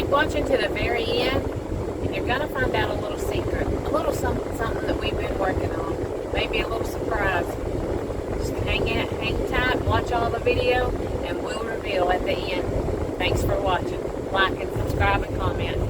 keep watching to the very end, and you're going to find out a little secret. A little something that we've been working on. Maybe a little surprise. Just hang tight, watch all the video, and we'll reveal at the end. Thanks for watching. Like and subscribe and comment.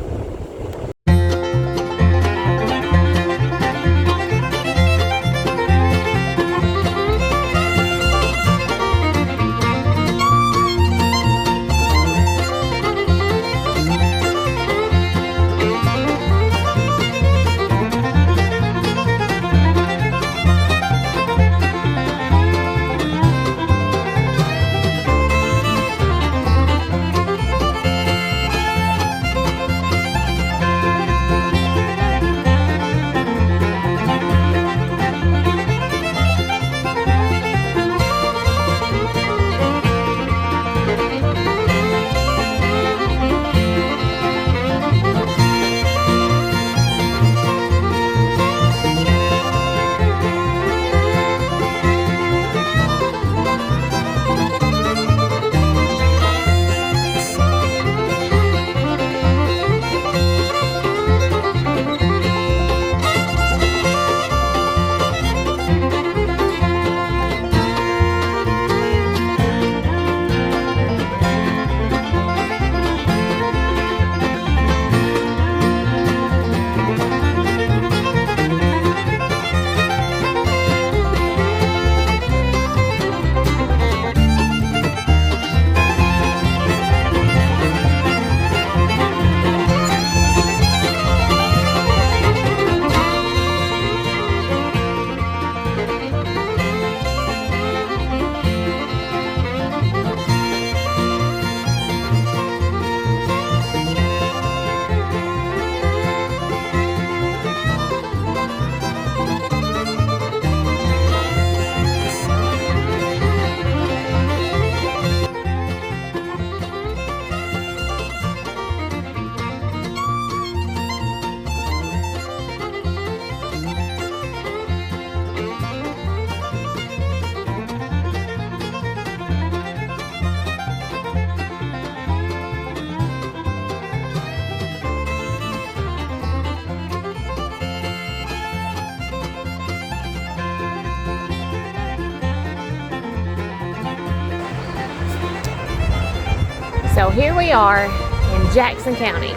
So here we are in Jackson County,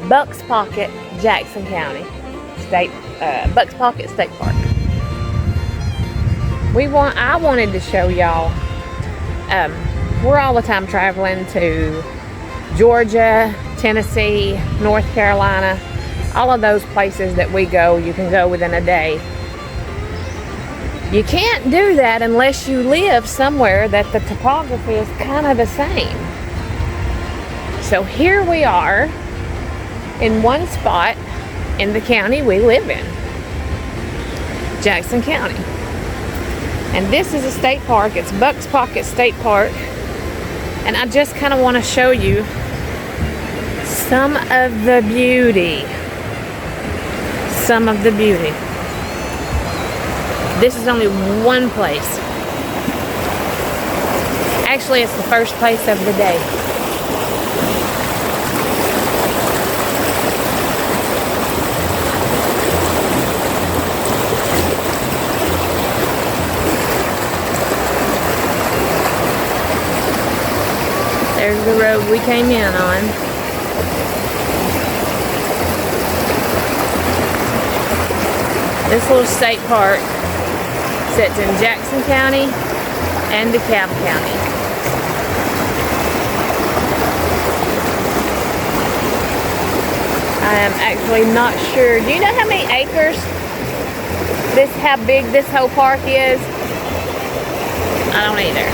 Bucks Pocket, Jackson County, Bucks Pocket State Park. I wanted to show y'all. We're all the time traveling to Georgia, Tennessee, North Carolina, all of those places that we go. You can go within a day. You can't do that unless you live somewhere that the topography is kind of the same. So here we are in one spot in the county we live in, Jackson County. And this is a state park. It's Bucks Pocket State Park. And I just kind of want to show you some of the beauty. Some of the beauty. This is only one place. Actually, it's the first place of the day. There's the road we came in on. This little state park sits in Jackson County and DeKalb County. I am actually not sure. Do you know how many acres how big this whole park is? I don't either.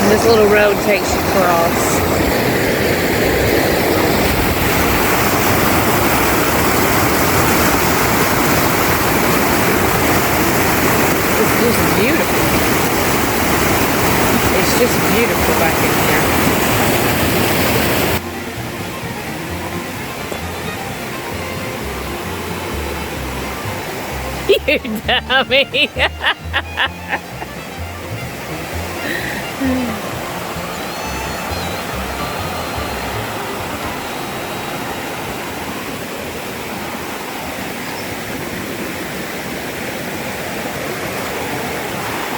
This little road takes you across. It's just beautiful. It's beautiful back in here. You dummy.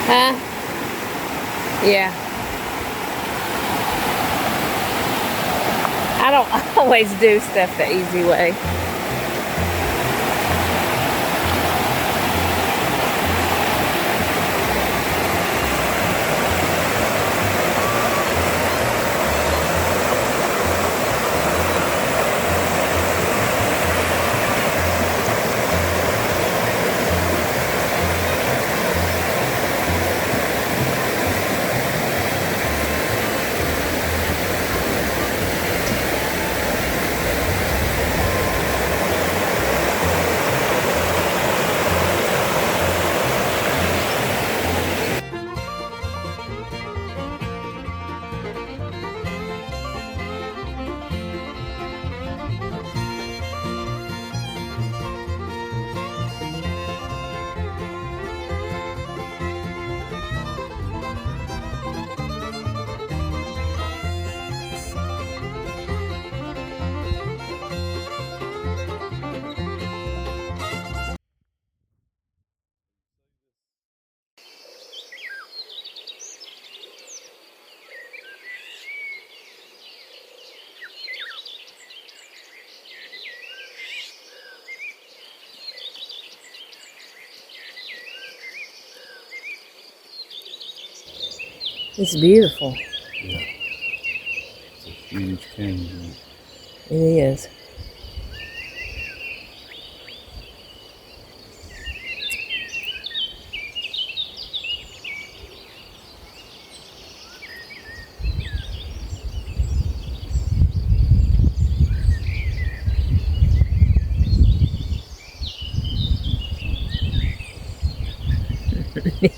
Huh? Yeah. I don't always do stuff the easy way. It's beautiful. Yeah. It's a huge canyon. It is.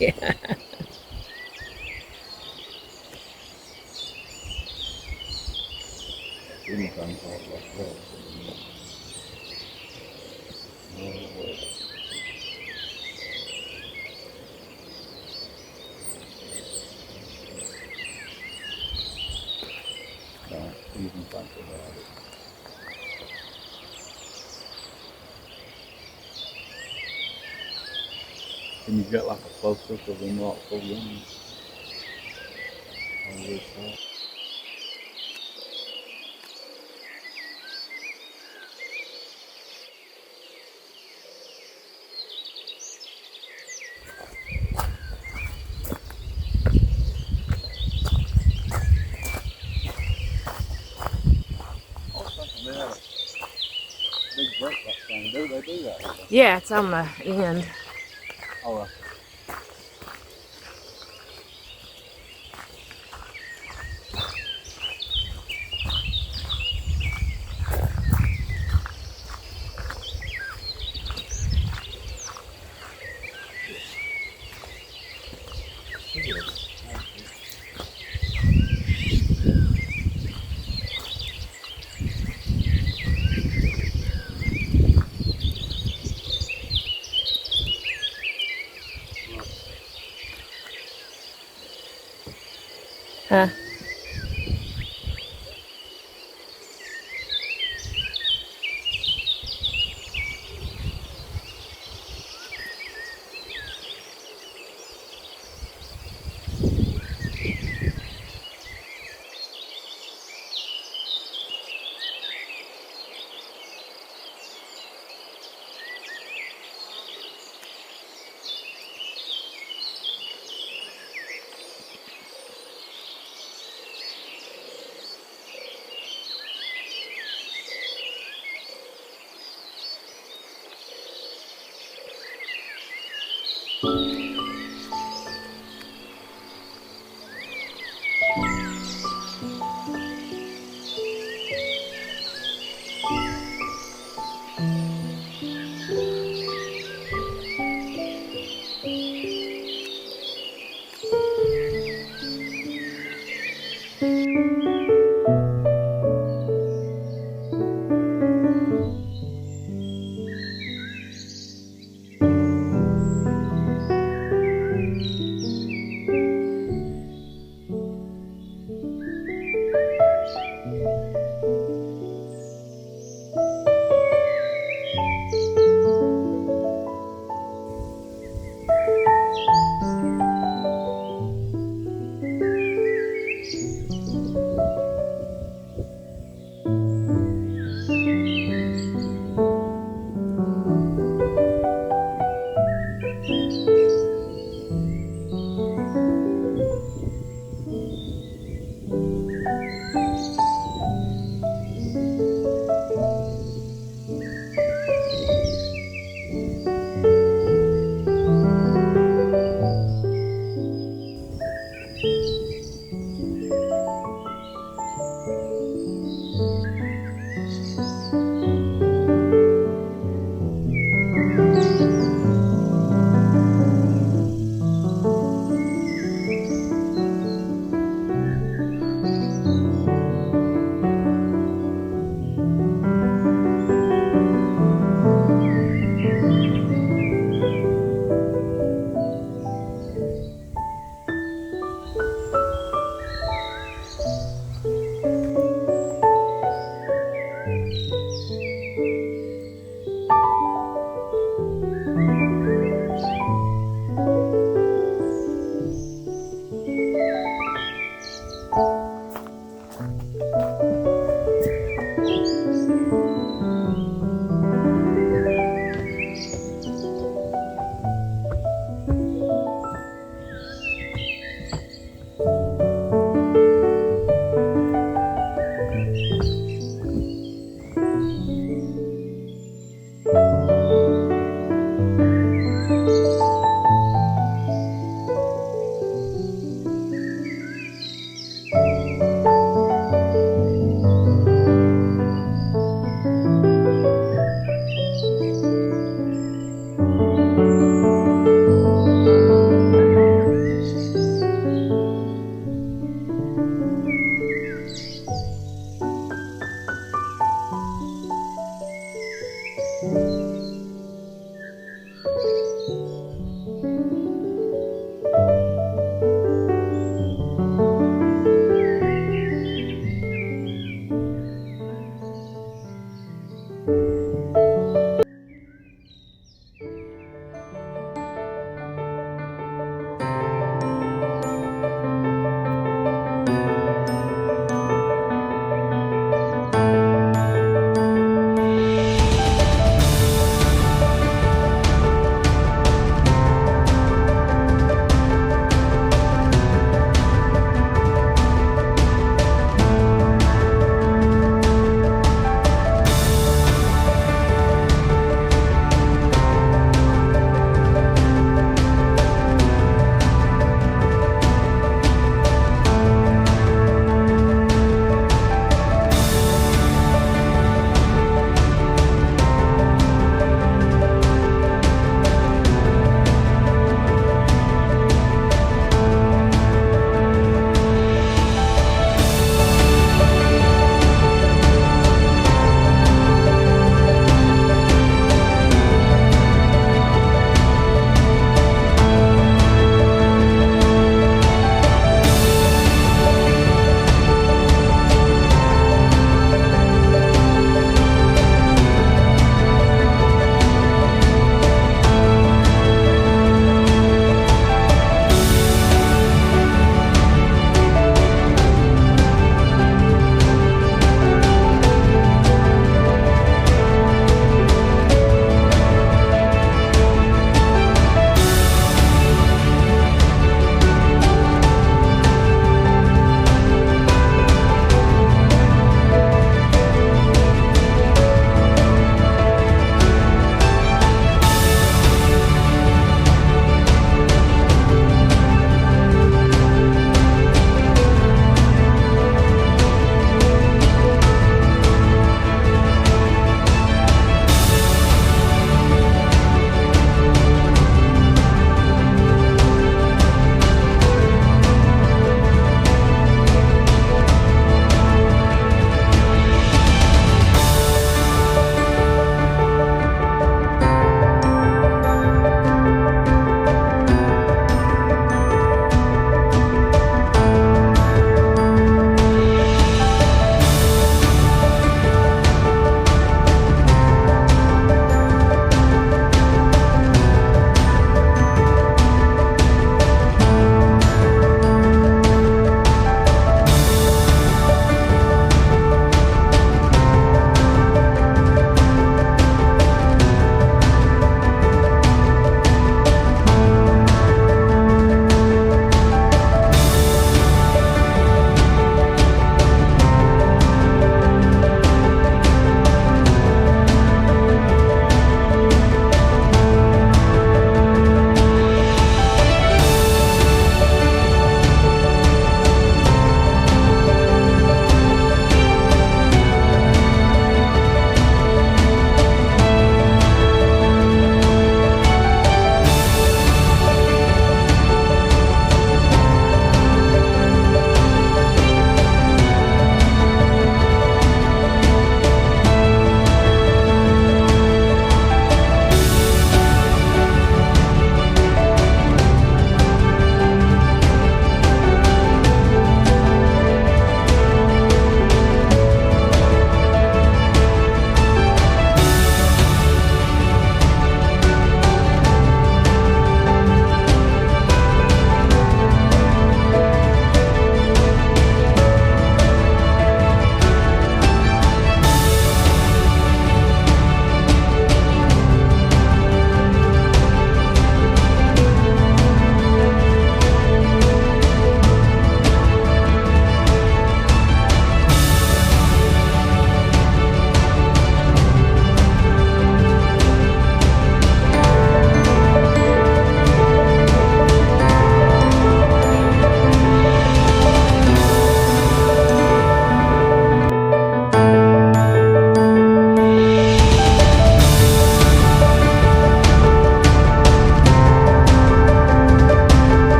Yeah. Anytime talk like that. No way. Don't even think about it. Can you get like a close up of them rocks over there? On this side? I was thinking they had a big break that thing. Do they do that? Yeah, it's on the end. Oh, Huh?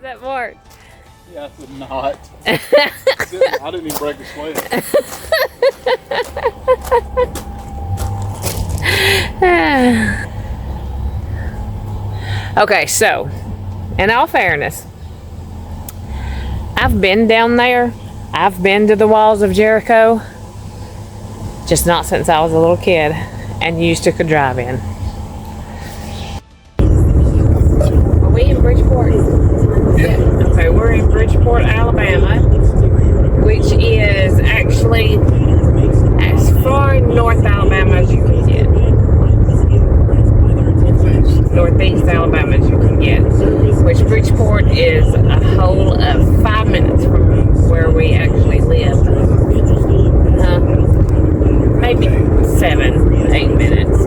that Mark? Yeah, I said not. I didn't even break a sweat. Okay, so, in all fairness, I've been down there. I've been to the walls of Jericho. Just not since I was a little kid and used to could drive in. Are we in Bridgeport? Yeah. Okay, we're in Bridgeport, Alabama, which is actually as far in North Alabama as you can get. Northeast Alabama as you can get. Which Bridgeport is a whole of 5 minutes from where we actually live. Maybe 7, 8 minutes.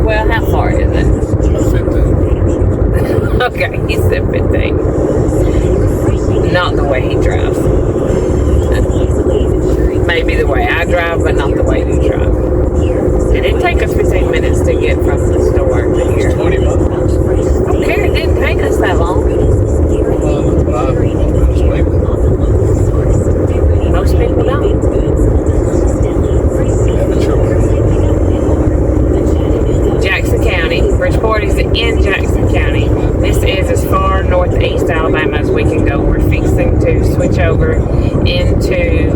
Well, how far is it? 15. Okay, he said 15. Not the way he drives. Maybe the way I drive, but not the way you drive. It didn't take us 15 minutes to get from the store to here. 20 minutes. Okay, it didn't take us that long. Most people don't. Jackson County. Bridgeport is in Jackson County. This is as far northeast Alabama as we can go. We're fixing to switch over into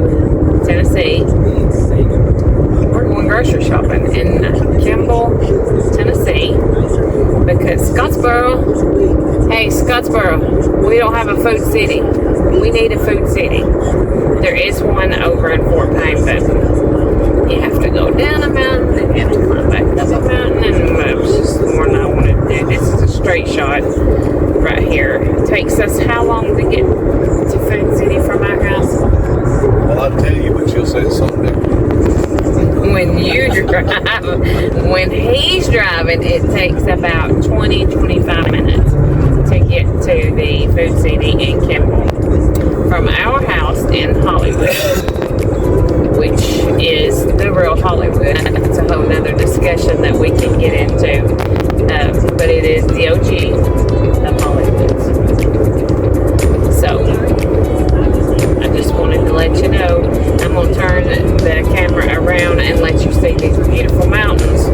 Tennessee. We're going grocery shopping in Kimball, Tennessee, because hey, Scottsboro, we don't have a food city. We need a food city. There is one over in Fort Payne, but you have to go down a mountain and you have to climb back up a mountain, and it's just more than I want to do. This is a straight shot right here. It takes us how long to get to Food City from our house? Well, I'll tell you, but you'll say something different. When you drive, when he's driving, it takes about 20-25 minutes to get to the Food City in Kimball from our house in Hollywood, which is the real Hollywood. It's a whole nother discussion that we can get into, but it is the OG of Hollywood. So I just wanted to let you know. I'm going to turn the camera around and let you see these beautiful mountains.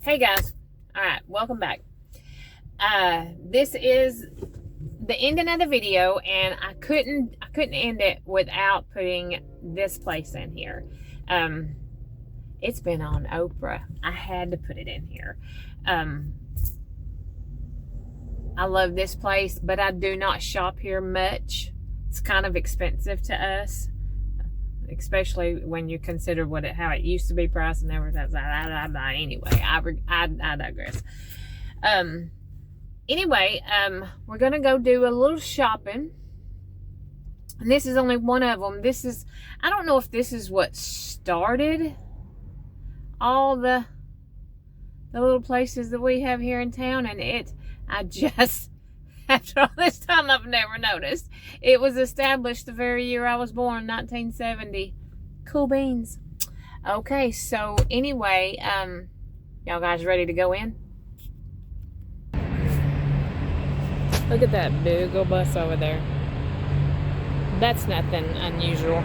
Hey guys, all right, welcome back. This is the ending of the video, and I couldn't end it without putting this place in here. It's been on Oprah. I had to put it in here. I love this place, but I do not shop here much. It's kind of expensive to us, especially when you consider how it used to be priced and everything. Anyway, I digress. We're gonna go do a little shopping, and this is only one of them. I don't know if this is what started all the the little places that we have here in town, and I just, after all this time, I've never noticed. It was established the very year I was born, 1970. Cool beans. Okay, so anyway, y'all guys ready to go in? Look at that big old bus over there. That's nothing unusual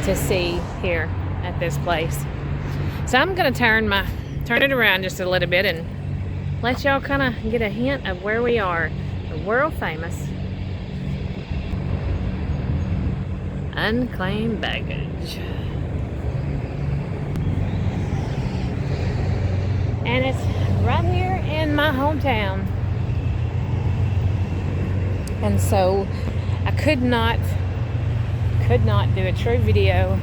to see here at this place. So I'm gonna turn it around just a little bit and let y'all kind of get a hint of where we are. The world famous UnClaimed baggage. And it's right here in my hometown. And so I could not do a true video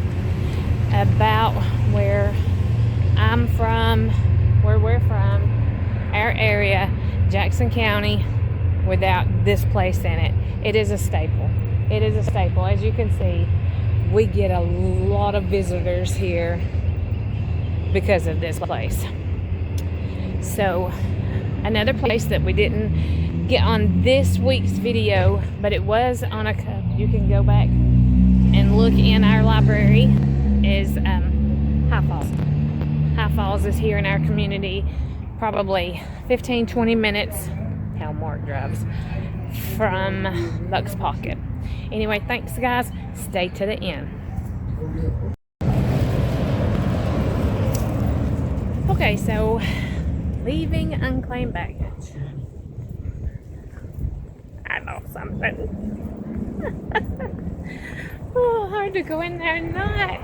about where I'm from, where we're from, our area, Jackson County, without this place in it. It is a staple. It is a staple. As you can see, we get a lot of visitors here because of this place. So another place that we didn't get on this week's video, but it was on you can go back and look in our library, is High Falls. High Falls is here in our community, probably 15-20 minutes, how Mark drives, from Buck's Pocket. Anyway, thanks guys. Stay to the end. Okay, so leaving UnClaimed baggage. I know something. Oh, hard to go in there and not.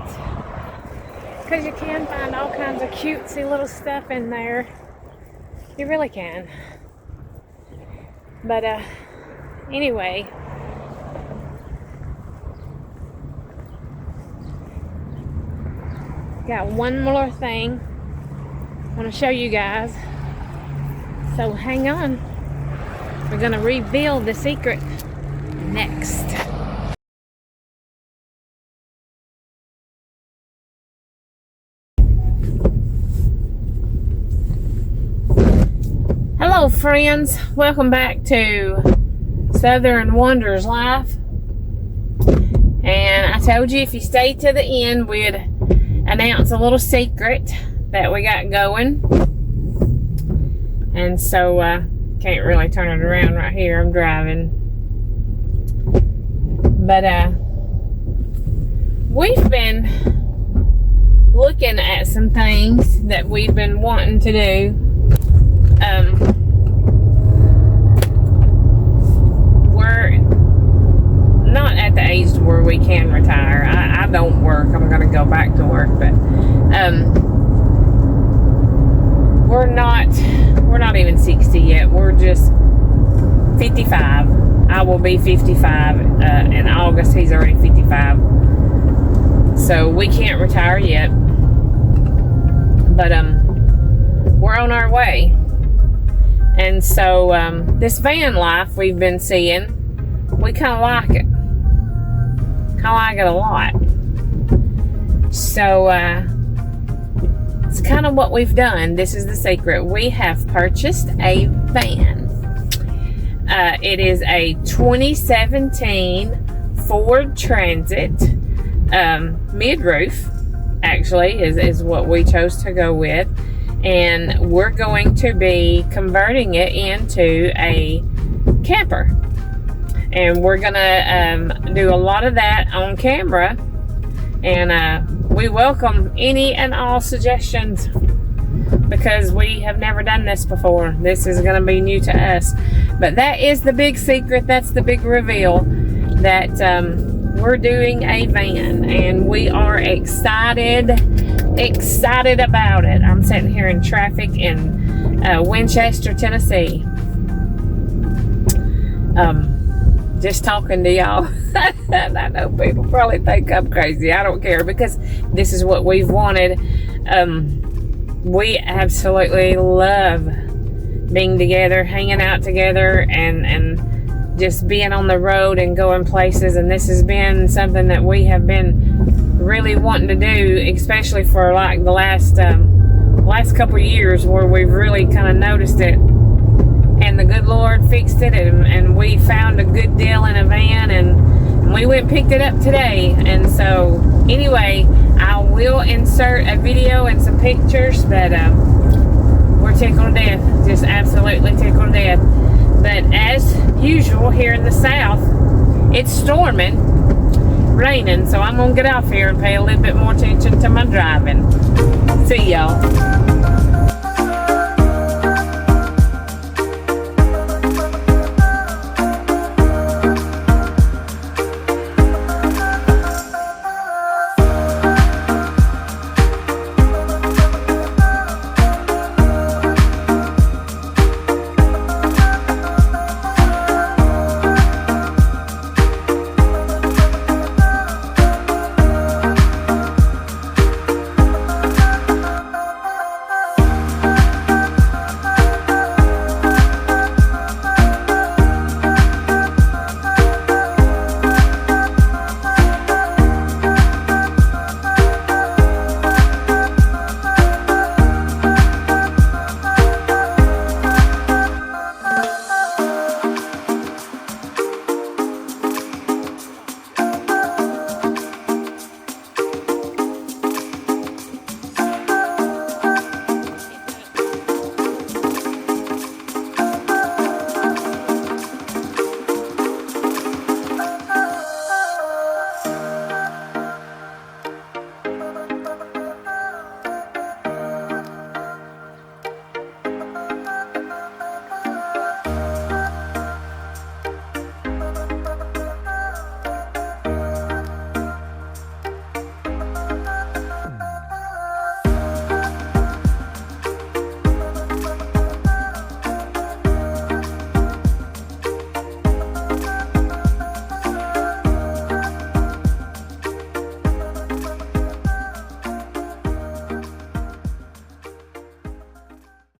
Because you can find all kinds of cutesy little stuff in there. You really can. But anyway, got one more thing I want to show you guys. So hang on. We're going to reveal the secret next. Hello friends, welcome back to Southern Wonders Life. And I told you if you stay to the end, we'd announce a little secret that we got going. And so can't really turn it around right here, I'm driving. But we've been looking at some things that we've been wanting to do. We're not at the age where we can retire. I don't work. I'm going to go back to work, but we're not even 60 yet. We're just 55. I will be 55 in August. He's already 55. So we can't retire yet. But we're on our way. And so this van life we've been seeing, we kind of like it. Kind of like it a lot. So it's kind of what we've done. This is the secret. We have purchased a van. It is a 2017 Ford Transit mid-roof, actually, is what we chose to go with. And we're going to be converting it into a camper. And we're going to do a lot of that on camera. And we welcome any and all suggestions because we have never done this before. This is going to be new to us. But that is the big secret. That's the big reveal, that we're doing a van. And we are excited about it. I'm sitting here in traffic in Winchester, Tennessee. Just talking to y'all. I know people probably think I'm crazy. I don't care, because this is what we've wanted. We absolutely love being together, hanging out together, and just being on the road and going places. And this has been something that we have been really wanting to do, especially for like the last last couple of years where we've really kind of noticed it. And the good Lord fixed it, and we found a good deal in a van, and we went and picked it up today. And so anyway, I will insert a video and some pictures, but we're tickled to death, just absolutely tickled to death. But as usual here in the South, it's storming, raining, so I'm gonna get off here and pay a little bit more attention to my driving. See y'all.